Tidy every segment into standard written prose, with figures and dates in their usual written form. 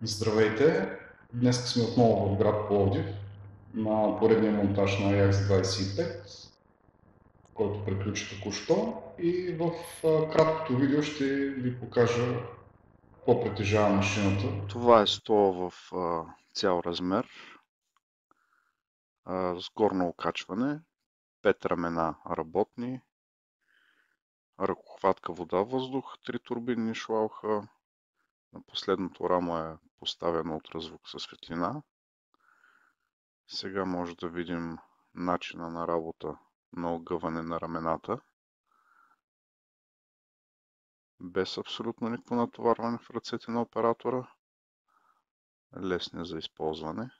Здравейте! Днес сме отново в град Пловдив на поредния монтаж на Ajax 25, който приключи току-що, и в краткото видео ще ви покажа какво притежава машината. Това е стола в цял размер с горно окачване, 5 рамена работни, ръкохватка вода-въздух, 3 турбинни шлауха. На последното рамо е поставено ултразвук със светлина. Сега може да видим начина на работа на огъване на рамената, без абсолютно никакво натоварване в ръцете на оператора. Лесни за използване.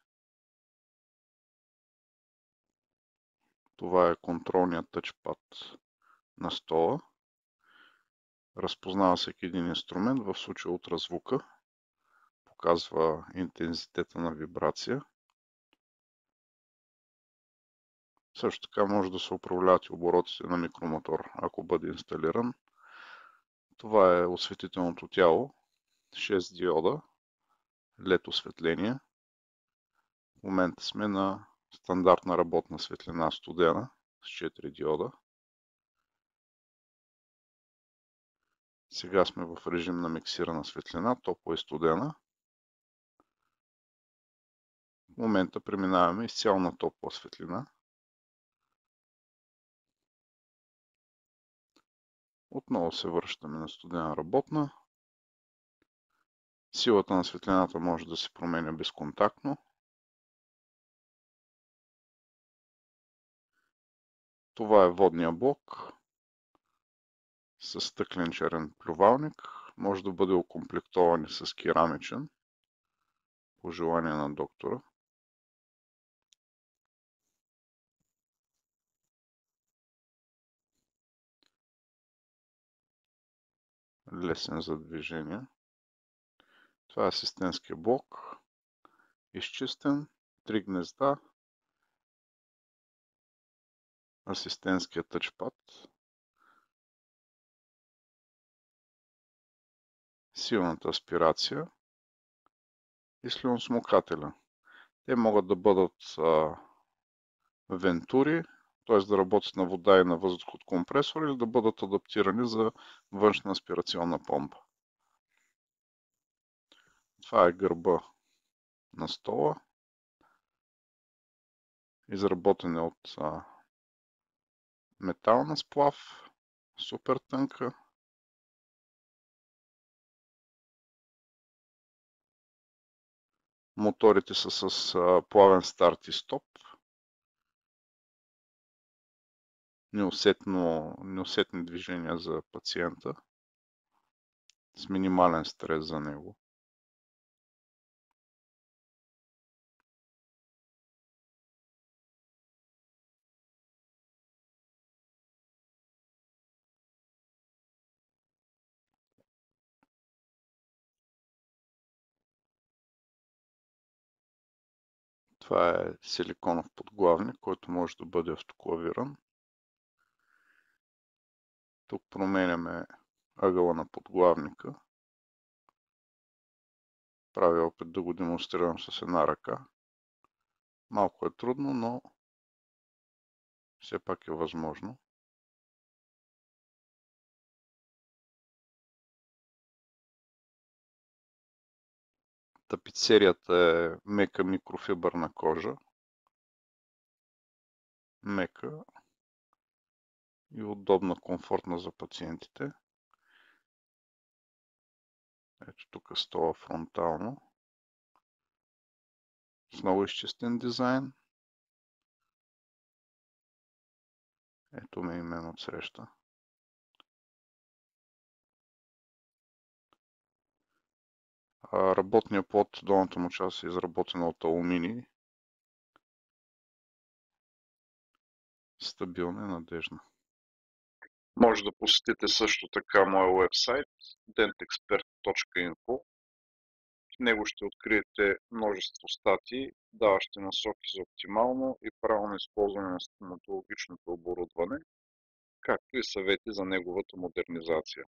Това е контролният тъчпад на стола. Разпознава всеки един инструмент, в случая ултразвука, показва интензитета на вибрация. Също така може да се управляват и оборотите на микромотор, ако бъде инсталиран. Това е осветителното тяло, 6 диода, LED осветление. В момента сме на стандартна работна светлина студена с 4 диода. Сега сме в режим на миксирана светлина, топла и студена. В момента преминаваме изцяло на топла светлина. Отново се връщаме на студена работна. Силата на светлината може да се променя безконтактно. Това е водния блок с стъклен черен плювалник. Може да бъде окомплектован и с керамичен, по желание на доктора. Лесен за движение. Това е асистентския блок. Изчистен, 3 гнезда. Асистентския тъчпад. Силната аспирация и слюносмукателя. Те могат да бъдат вентури, т.е. да работят на вода и на въздух от компресор, или да бъдат адаптирани за външна аспирационна помпа. Това е гърба на стола. Изработен е от метална сплав, супер тънка. Моторите са с плавен старт и стоп. Неусетни движения за пациента, с минимален стрес за него. Това е силиконов подглавник, който може да бъде автоклавиран. Тук променяме ъгъла на подглавника. Правя опит да го демонстрирам с една ръка. Малко е трудно, но все пак е възможно. Тапицерията е мека микрофибърна кожа. Мека и удобна, комфортна за пациентите. Ето тук стола фронтално. С много изчистен дизайн. Ето ме и мен отсреща. Работният плод, долната му част е изработена от алуминий. Стабилна и надежна. Може да посетите също така моя уебсайт dentexpert.info. В него ще откриете множество статии, даващи насоки за оптимално и правилно използване на стоматологичното оборудване, както и съвети за неговата модернизация.